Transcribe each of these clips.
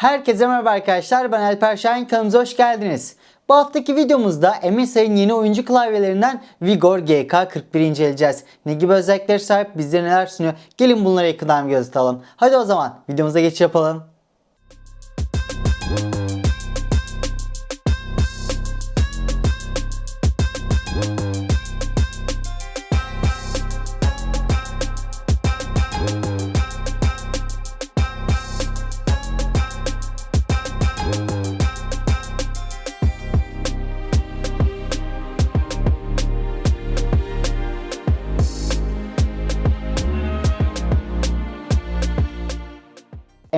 Herkese merhaba arkadaşlar, ben Alper Şahin, kanalımıza hoş geldiniz. Bu haftaki videomuzda MSI'nin yeni oyuncu klavyelerinden Vigor GK41'i inceleyeceğiz. Ne gibi özellikleri sahip, bizlere neler sunuyor? Gelin bunlara yakından bir göz atalım. Hadi o zaman videomuza geçiş yapalım.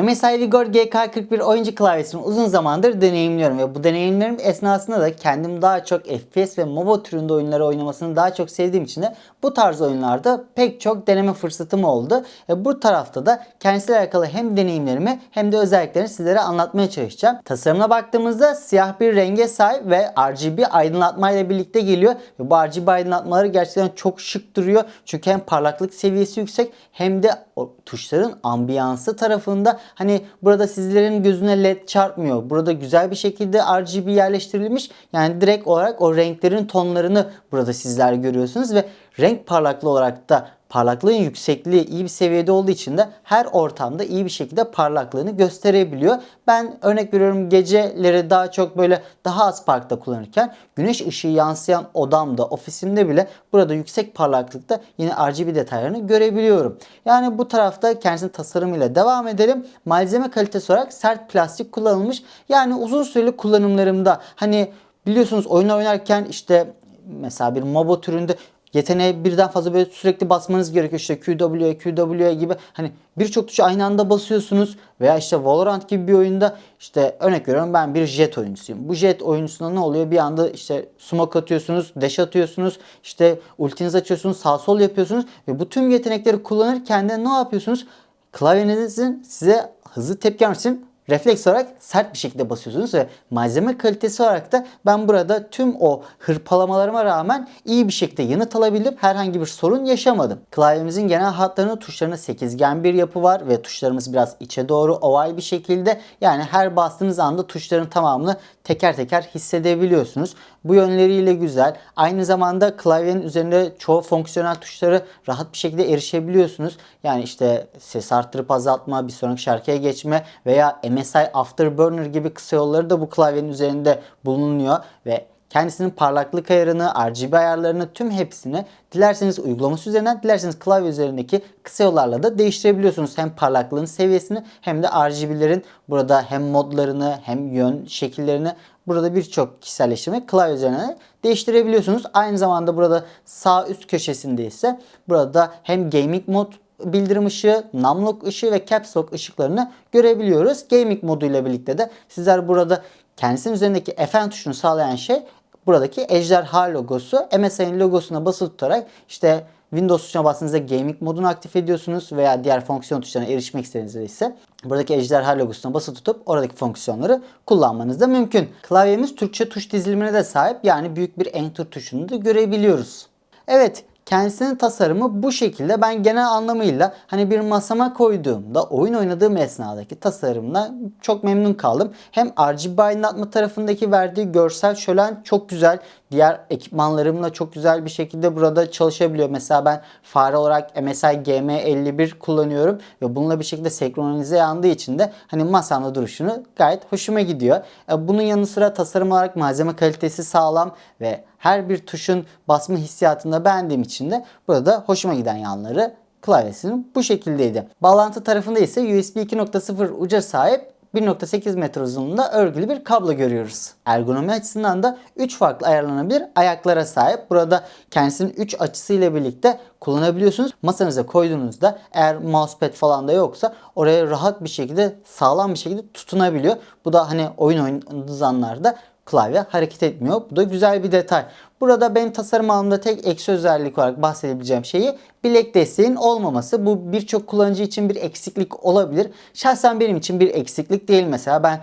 MSI Vigor GK41 oyuncu klavyesini uzun zamandır deneyimliyorum ve bu deneyimlerim esnasında da kendim daha çok FPS ve MOBA türünde oyunları oynamasını daha çok sevdiğim için de bu tarz oyunlarda pek çok deneme fırsatım oldu. Bu tarafta da kendisiyle alakalı hem deneyimlerimi hem de özelliklerini sizlere anlatmaya çalışacağım. Tasarımına baktığımızda siyah bir renge sahip ve RGB aydınlatma ile birlikte geliyor. Ve bu RGB aydınlatmaları gerçekten çok şık duruyor. Çünkü hem parlaklık seviyesi yüksek hem de o tuşların ambiyansı tarafında hani burada sizlerin gözüne led çarpmıyor. Burada güzel bir şekilde RGB yerleştirilmiş. Yani direkt olarak o renklerin tonlarını burada sizler görüyorsunuz ve renk parlaklığı olarak da parlaklığın yüksekliği iyi bir seviyede olduğu için de her ortamda iyi bir şekilde parlaklığını gösterebiliyor. Ben örnek veriyorum, geceleri daha çok böyle daha az parkta kullanırken güneş ışığı yansıyan odamda, ofisimde bile burada yüksek parlaklıkta yine RGB detaylarını görebiliyorum. Yani bu tarafta kendisinin tasarımıyla devam edelim. Malzeme kalitesi olarak sert plastik kullanılmış. Yani uzun süreli kullanımlarımda hani biliyorsunuz oyun oynarken işte mesela bir MOBA türünde yeteneğe birden fazla böyle sürekli basmanız gerekiyor. İşte QW gibi hani birçok tuşu aynı anda basıyorsunuz. Veya işte Valorant gibi bir oyunda işte örnek veriyorum, ben bir jet oyuncusuyum. Bu jet oyuncusunda ne oluyor? Bir anda işte smoke atıyorsunuz, dash atıyorsunuz, işte ultinizi açıyorsunuz, sağ sol yapıyorsunuz ve bu tüm yetenekleri kullanırken de ne yapıyorsunuz? Klavyenizin size hızlı tepki vermesi için refleks olarak sert bir şekilde basıyorsunuz ve malzeme kalitesi olarak da ben burada tüm o hırpalamalarıma rağmen iyi bir şekilde yanıt alabildim. Herhangi bir sorun yaşamadım. Klavyemizin genel hatlarının tuşlarında sekizgen bir yapı var ve tuşlarımız biraz içe doğru oval bir şekilde. Yani her bastığınız anda tuşların tamamını teker teker hissedebiliyorsunuz. Bu yönleriyle güzel. Aynı zamanda klavyenin üzerinde çoğu fonksiyonel tuşları rahat bir şekilde erişebiliyorsunuz. Yani işte ses arttırıp azaltma, bir sonraki şarkıya geçme veya MSI Afterburner gibi kısa yolları da bu klavyenin üzerinde bulunuyor ve kendisinin parlaklık ayarını, RGB ayarlarını, tüm hepsini dilerseniz uygulaması üzerinden, dilerseniz klavye üzerindeki kısa yollarla da değiştirebiliyorsunuz. Hem parlaklığın seviyesini hem de RGB'lerin burada hem modlarını hem yön şekillerini burada birçok kişiselleştirme klavye üzerinden değiştirebiliyorsunuz. Aynı zamanda burada sağ üst köşesinde ise burada hem gaming mod bildirim ışığı, numlock ışığı ve caps lock ışıklarını görebiliyoruz. Gaming moduyla birlikte de sizler burada kendisinin üzerindeki Fn tuşunu sağlayan şey buradaki ejderha logosu. MSI'nin logosuna basılı tutarak işte Windows tuşuna bastığınızda gaming modunu aktif ediyorsunuz veya diğer fonksiyon tuşlarına erişmek istediğinizde ise buradaki ejderha logosuna basılı tutup oradaki fonksiyonları kullanmanız da mümkün. Klavyemiz Türkçe tuş dizilimine de sahip, yani büyük bir enter tuşunu da görebiliyoruz. Evet, kendisinin tasarımı bu şekilde. Ben genel anlamıyla hani bir masama koyduğumda oyun oynadığım esnadaki tasarımla çok memnun kaldım. Hem RGB aydınlatma tarafındaki verdiği görsel şölen çok güzel. Diğer ekipmanlarımla çok güzel bir şekilde burada çalışabiliyor. Mesela ben fare olarak MSI GM51 kullanıyorum ve bununla bir şekilde senkronize yandığı için de hani masamda duruşunu gayet hoşuma gidiyor. Bunun yanı sıra tasarım olarak malzeme kalitesi sağlam ve her bir tuşun basma hissiyatını da beğendiğim için de burada hoşuma giden yanları klavyesinin bu şekildeydi. Bağlantı tarafında ise USB 2.0 uca sahip 1.8 metre uzunluğunda örgülü bir kablo görüyoruz. Ergonomi açısından da 3 farklı ayarlanabilir ayaklara sahip. Burada kendisinin 3 açısıyla birlikte kullanabiliyorsunuz. Masanıza koyduğunuzda eğer mousepad falan da yoksa oraya rahat bir şekilde, sağlam bir şekilde tutunabiliyor. Bu da hani oyun oynadığınız anlarda klavye hareket etmiyor. Bu da güzel bir detay. Burada benim tasarım alanımda tek eksi özellik olarak bahsedebileceğim şeyi bilek desteğinin olmaması. Bu birçok kullanıcı için bir eksiklik olabilir. Şahsen benim için bir eksiklik değil mesela. Ben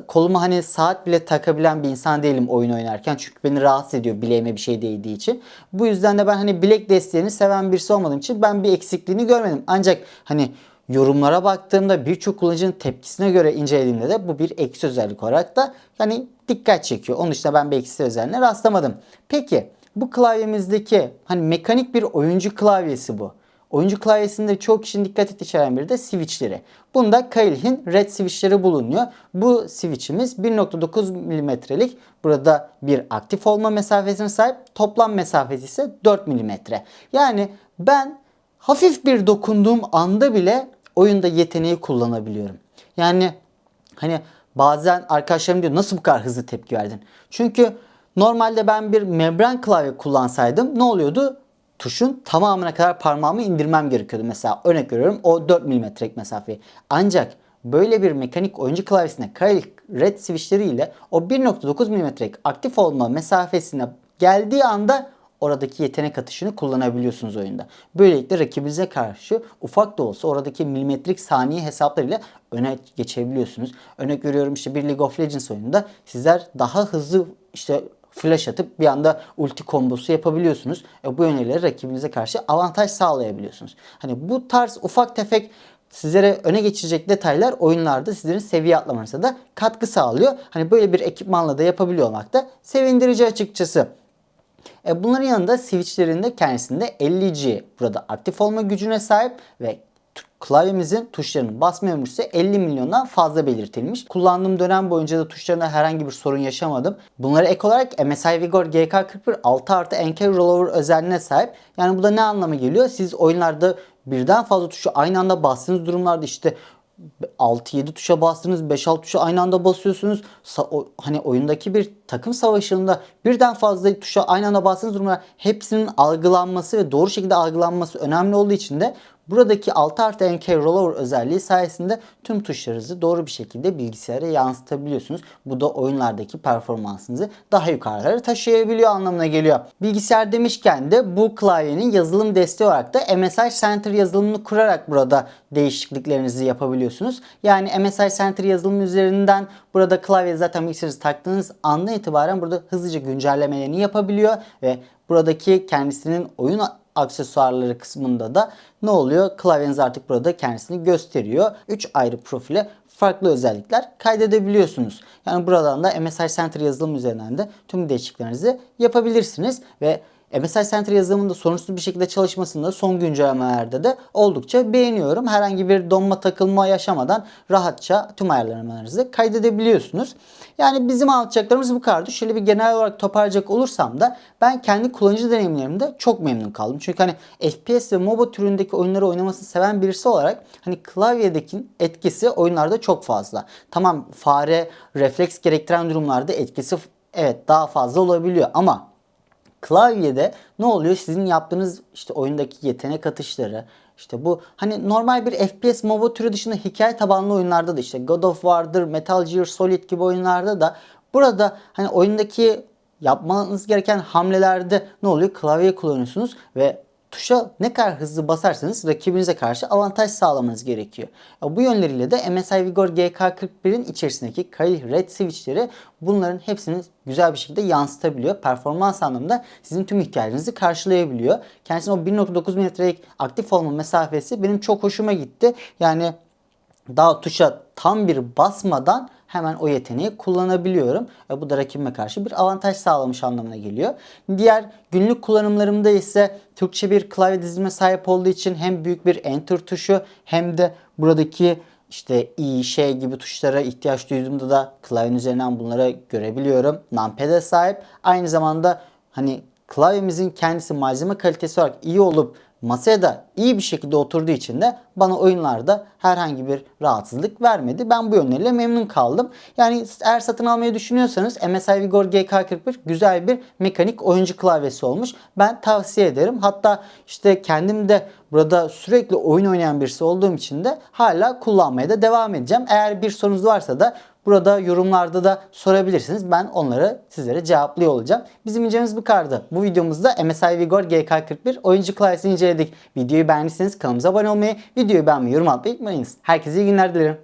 koluma hani saat bile takabilen bir insan değilim oyun oynarken. Çünkü beni rahatsız ediyor bileğime bir şey değdiği için. Bu yüzden de ben hani bilek desteğini seven birisi olmadığım için ben bir eksikliğini görmedim. Ancak hani yorumlara baktığımda, birçok kullanıcının tepkisine göre incelediğimde de bu bir eksi özellik olarak da hani dikkat çekiyor. Onun dışında ben bir eksi özelliğine rastlamadım. Peki bu klavyemizdeki hani mekanik bir oyuncu klavyesi bu. Oyuncu klavyesinde çok kişinin dikkat içeren biri de switchleri. Bunda Kailh'in red switchleri bulunuyor. Bu switchimiz 1.9 milimetrelik. Burada bir aktif olma mesafesine sahip. Toplam mesafesi ise 4 milimetre. Yani ben hafif bir dokunduğum anda bile oyunda yeteneği kullanabiliyorum. Yani hani bazen arkadaşlarım diyor nasıl bu kadar hızlı tepki verdin? Çünkü normalde ben bir membran klavye kullansaydım ne oluyordu? Tuşun tamamına kadar parmağımı indirmem gerekiyordu. Mesela örnek veriyorum o 4 milimetrelik mesafeyi. Ancak böyle bir mekanik oyuncu klavyesine Kailh red switchleriyle o 1.9 milimetrelik aktif olma mesafesine geldiği anda oradaki yetenek atışını kullanabiliyorsunuz oyunda. Böylelikle rakibinize karşı ufak da olsa oradaki milimetrik saniye hesaplarıyla öne geçebiliyorsunuz. Örnek veriyorum işte bir League of Legends oyununda sizler daha hızlı işte flash atıp bir anda ulti kombosu yapabiliyorsunuz. Bu yönleri rakibinize karşı avantaj sağlayabiliyorsunuz. Hani bu tarz ufak tefek sizlere öne geçecek detaylar oyunlarda sizlerin seviye atlamanıza da katkı sağlıyor. Hani böyle bir ekipmanla da yapabiliyor olmak da sevindirici açıkçası. Bunların yanında switchlerinde kendisinde 50G burada aktif olma gücüne sahip ve klavyemizin tuşlarının basma ömrü 50 milyondan fazla belirtilmiş. Kullandığım dönem boyunca da tuşlarında herhangi bir sorun yaşamadım. Bunlara ek olarak MSI Vigor GK41 6+ Anker Rollover özelliğine sahip. Yani bu da ne anlama geliyor? Siz oyunlarda birden fazla tuşu aynı anda bastığınız durumlarda işte 6-7 tuşa bastınız, 5-6 tuşa aynı anda basıyorsunuz. Hani oyundaki bir takım savaşında birden fazla tuşa aynı anda bastığınız durumda hepsinin algılanması ve doğru şekilde algılanması önemli olduğu için de buradaki 6+NK Rollover özelliği sayesinde tüm tuşlarınızı doğru bir şekilde bilgisayara yansıtabiliyorsunuz. Bu da oyunlardaki performansınızı daha yukarılara taşıyabiliyor anlamına geliyor. Bilgisayar demişken de bu klavyenin yazılım desteği olarak da MSI Center yazılımını kurarak burada değişikliklerinizi yapabiliyorsunuz. Yani MSI Center yazılımı üzerinden burada klavye zaten bilgisayarınızı taktığınız andan itibaren burada hızlıca güncellemelerini yapabiliyor ve buradaki kendisinin oyun aksesuarları kısmında da ne oluyor? Klavyeniz artık burada kendisini gösteriyor. 3 ayrı profile farklı özellikler kaydedebiliyorsunuz. Yani buradan da MSI Center yazılım üzerinden de tüm değişikliklerinizi yapabilirsiniz ve MSI Center yazılımının da sorunsuz bir şekilde çalışmasını da son güncellemelerde de oldukça beğeniyorum. Herhangi bir donma takılma yaşamadan rahatça tüm ayarlamalarınızı kaydedebiliyorsunuz. Yani bizim anlatacaklarımız bu kadardı. Şöyle bir genel olarak toparlayacak olursam da ben kendi kullanıcı deneyimlerimde çok memnun kaldım. Çünkü hani FPS ve MOBA türündeki oyunları oynamasını seven birisi olarak hani klavyedeki etkisi oyunlarda çok fazla. Tamam fare refleks gerektiren durumlarda etkisi evet daha fazla olabiliyor ama klavyede ne oluyor? Sizin yaptığınız işte oyundaki yetenek atışları, işte bu hani normal bir FPS MOBA türü dışında hikaye tabanlı oyunlarda da işte God of War'dır, Metal Gear Solid gibi oyunlarda da burada hani oyundaki yapmanız gereken hamlelerde ne oluyor? Klavye kullanıyorsunuz ve tuşa ne kadar hızlı basarsanız rakibinize karşı avantaj sağlamanız gerekiyor. Bu yönleriyle de MSI Vigor GK41'in içerisindeki Kailh red switchleri bunların hepsini güzel bir şekilde yansıtabiliyor. Performans anlamında sizin tüm ihtiyacınızı karşılayabiliyor. Kendisinin o 1.9 milimetrelik aktif olma mesafesi benim çok hoşuma gitti. Yani daha tuşa tam bir basmadan hemen o yeteneği kullanabiliyorum. Bu da rakibime karşı bir avantaj sağlamış anlamına geliyor. Diğer günlük kullanımlarımda ise Türkçe bir klavye dizilime sahip olduğu için hem büyük bir enter tuşu hem de buradaki işte i, şey gibi tuşlara ihtiyaç duyduğumda da klavyenin üzerinden bunları görebiliyorum. Numpad'e sahip. Aynı zamanda hani klavyemizin kendisi malzeme kalitesi olarak iyi olup masaya da iyi bir şekilde oturduğu için de bana oyunlarda herhangi bir rahatsızlık vermedi. Ben bu yönleriyle memnun kaldım. Yani eğer satın almayı düşünüyorsanız MSI Vigor GK41 güzel bir mekanik oyuncu klavyesi olmuş. Ben tavsiye ederim. Hatta işte kendim de burada sürekli oyun oynayan birisi olduğum için de hala kullanmaya da devam edeceğim. Eğer bir sorunuz varsa da burada yorumlarda da sorabilirsiniz. Ben onları sizlere cevaplıyor olacağım. Bizim incelememiz bu kadardı. Bu videomuzda MSI Vigor GK41 oyuncu klavyesini inceledik. Videoyu beğendiyseniz kanalımıza abone olmayı, videoyu beğenmeyi, yorum atmayı unutmayınız. Herkese iyi günler dilerim.